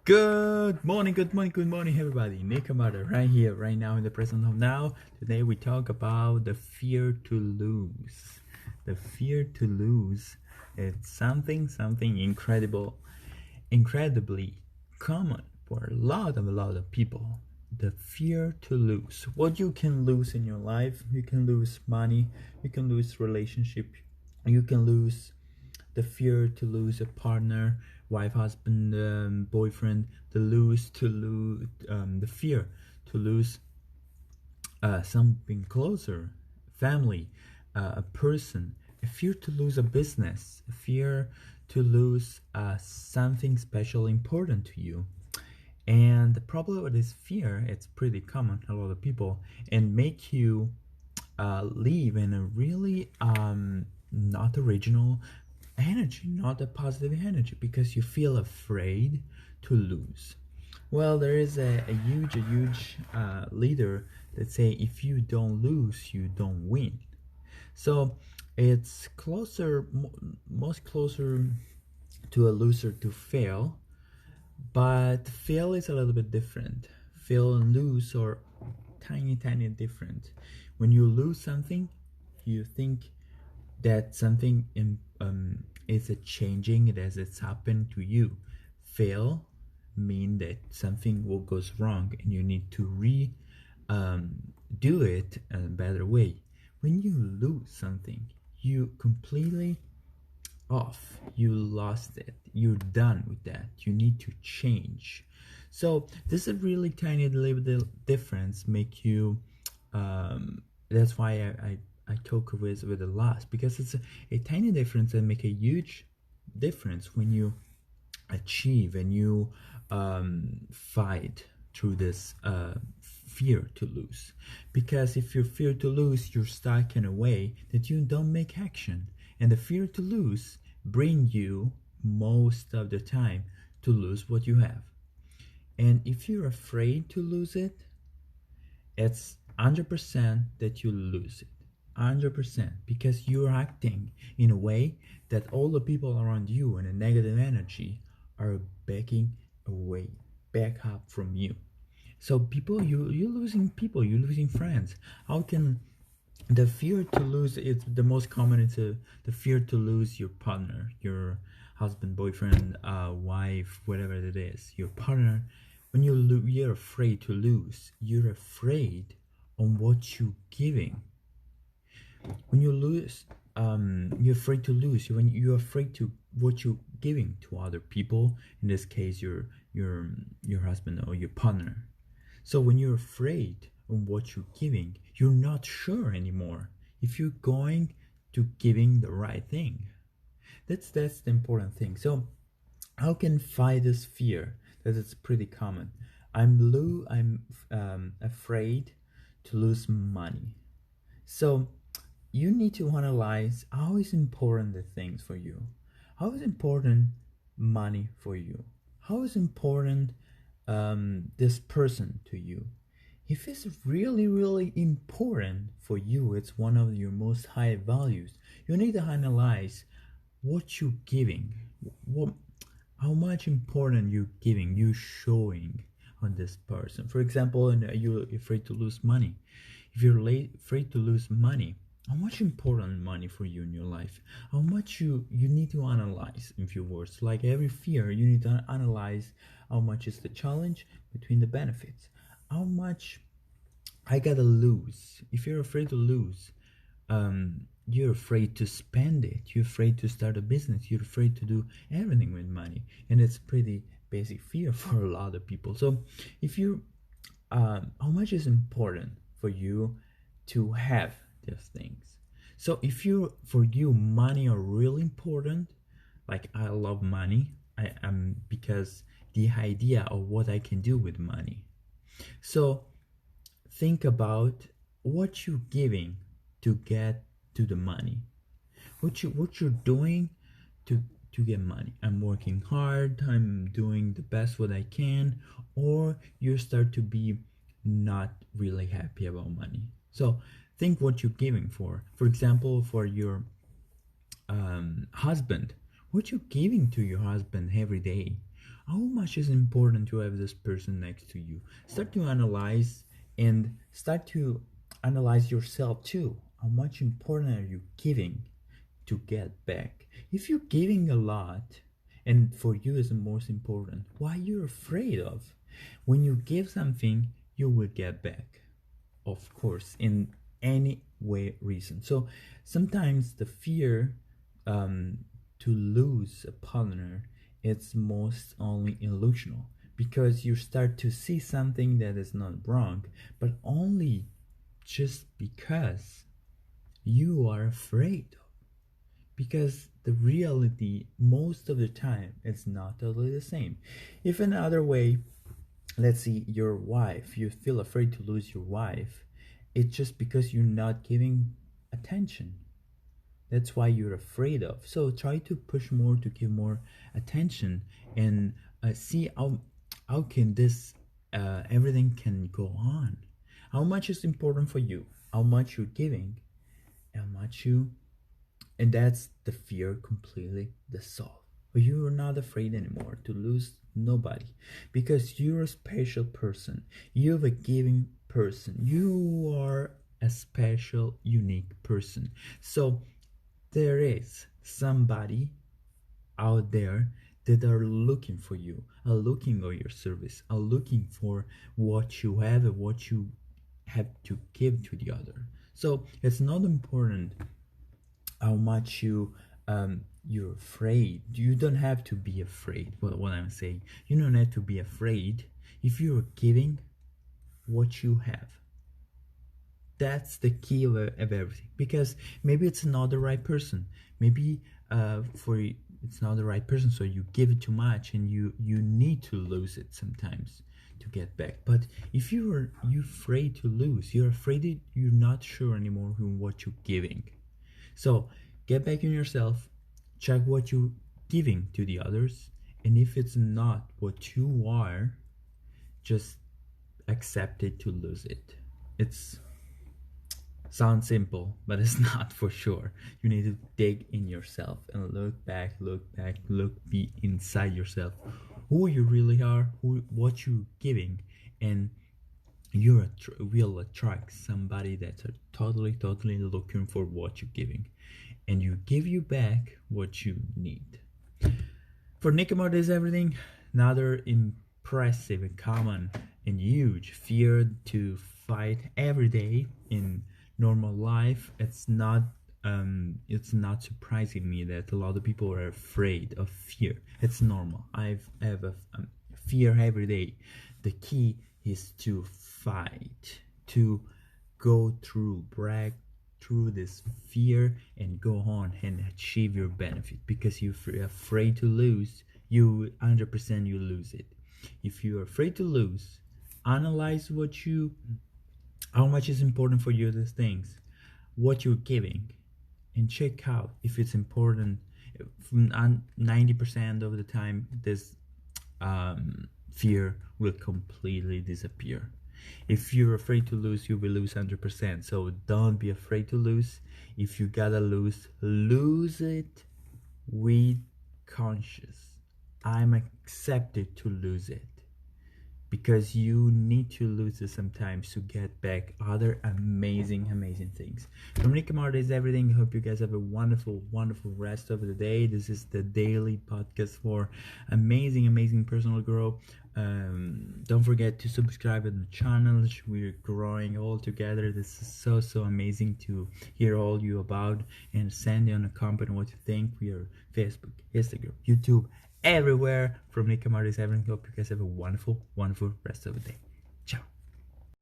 Good morning, everybody. Nick Camarda, right here, right now, in the present of now. Today we talk about the fear to lose. The fear to lose. It's something incredibly common for a lot of people. The fear to lose. What you can lose in your life, you can lose money, you can lose relationship, you can lose the fear to lose a partner, wife, husband, boyfriend, the fear to lose something closer, family, a person, a fear to lose a business, a fear to lose something special important to you. And the problem with this fear, it's pretty common, a lot of people, and make you live in a really not original energy, not a positive energy, because you feel afraid to lose. Well, there is a huge leader that say if you don't lose, you don't win. So it's most closer to a loser to fail, but fail is a little bit different. Fail and lose are tiny different. When you lose something, you think that something is a changing as it's happened to you. Fail mean that something will goes wrong and you need to do it in a better way. When you lose something, you completely off. You lost it. You're done with that. You need to change. So this is a really tiny little difference make you that's why I talk with the loss, because it's a tiny difference that make a huge difference when you achieve and you fight through this fear to lose. Because if you fear to lose, you're stuck in a way that you don't make action, and the fear to lose bring you most of the time to lose what you have. And if you're afraid to lose it, it's 100% that you lose it. 100%, because you're acting in a way that all the people around you and a negative energy are backing away, back up from you. So you're losing people, you're losing friends. How can the fear to lose, it's the most common, it's the fear to lose your partner, your husband, boyfriend, wife, whatever it is, your partner. When you're afraid to lose, you're afraid on what you're giving. When you lose, you're afraid to lose. When you're afraid to what you're giving to other people, in this case your husband or your partner. So when you're afraid of what you're giving, you're not sure anymore if you're going to giving the right thing. That's the important thing. So how can fight this fear? That it's pretty common. I'm afraid to lose money. So you need to analyze how is important the things for you. How is important money for you? How is important this person to you? If it's really important for you, it's one of your most high values. You need to analyze what you're giving, how much important you're giving, you showing on this person. For example, and you're afraid to lose money. If you're afraid to lose money, how much important money for you in your life? How much you need to analyze, in few words. Like every fear, you need to analyze how much is the challenge between the benefits. How much I gotta lose. If you're afraid to lose, you're afraid to spend it. You're afraid to start a business. You're afraid to do everything with money, and it's pretty basic fear for a lot of people. So, if you, how much is important for you to have these things? So, if you, for you, money are really important. Like I love money. I am, because the idea of what I can do with money. So think about what you're giving to get to the money. What you're doing to get money. I'm working hard, I'm doing the best what I can, or you start to be not really happy about money. So think what you're giving for. For example, for your husband, what you're giving to your husband every day. How much is important to have this person next to you? Start to analyze and start to analyze yourself too. How much important are you giving to get back? If you're giving a lot and for you is the most important, why you're afraid of? When you give something, you will get back, of course, in any way reason. So sometimes the fear to lose a partner, it's most only illusional, because you start to see something that is not wrong, but only just because you are afraid of. Because the reality most of the time is not totally the same. If another way, let's see, your wife, you feel afraid to lose your wife, it's just because you're not giving attention. That's why you're afraid of. So try to push more, to give more attention, and see how can this everything can go on. How much is important for you? How much you're giving? How much you? And that's the fear completely dissolved. You're not afraid anymore to lose nobody, because you're a special person. You're a giving person. You are a special, unique person. So there is somebody out there that are looking for you, are looking for your service, are looking for what you have and what you have to give to the other. So it's not important how much you're afraid. You don't have to be afraid. What I'm saying, you don't have to be afraid if you're giving what you have. That's the key of everything, because maybe it's not the right person. Maybe it's not the right person, so you give it too much and you need to lose it sometimes to get back. But if you're afraid to lose, you're afraid that you're not sure anymore in what you're giving. So get back in yourself, check what you're giving to the others, and if it's not what you are, just accept it to lose it. It's sounds simple, but it's not for sure. You need to dig in yourself and be inside yourself, who you really are, what you're giving, and you will attract somebody that's totally looking for what you're giving, and you give you back what you need. For Camarda is everything. Another impressive and common and huge fear to fight every day in normal life. It's not surprising me that a lot of people are afraid of fear. It's normal. I have a fear every day. The key is to fight, to go through, break through this fear and go on and achieve your benefit. Because if you're afraid to lose, you 100% you lose it. If you're afraid to lose, analyze how much is important for you, these things, what you're giving, and check out if it's important. 90% of the time, this fear will completely disappear. If you're afraid to lose, you will lose 100%. So don't be afraid to lose. If you gotta lose it with conscious. I'm accepted to lose it, because you need to lose it sometimes to get back other amazing things. From Camarda is everything. I hope you guys have a wonderful rest of the day. This is the daily podcast for amazing personal growth. Don't forget to subscribe to the channel. We're growing all together. This is so amazing to hear all you about, and send you on a comment what you think. We are Facebook, Instagram, YouTube, everywhere. From Camarda is everything. Hope you guys have a wonderful rest of the day. Ciao.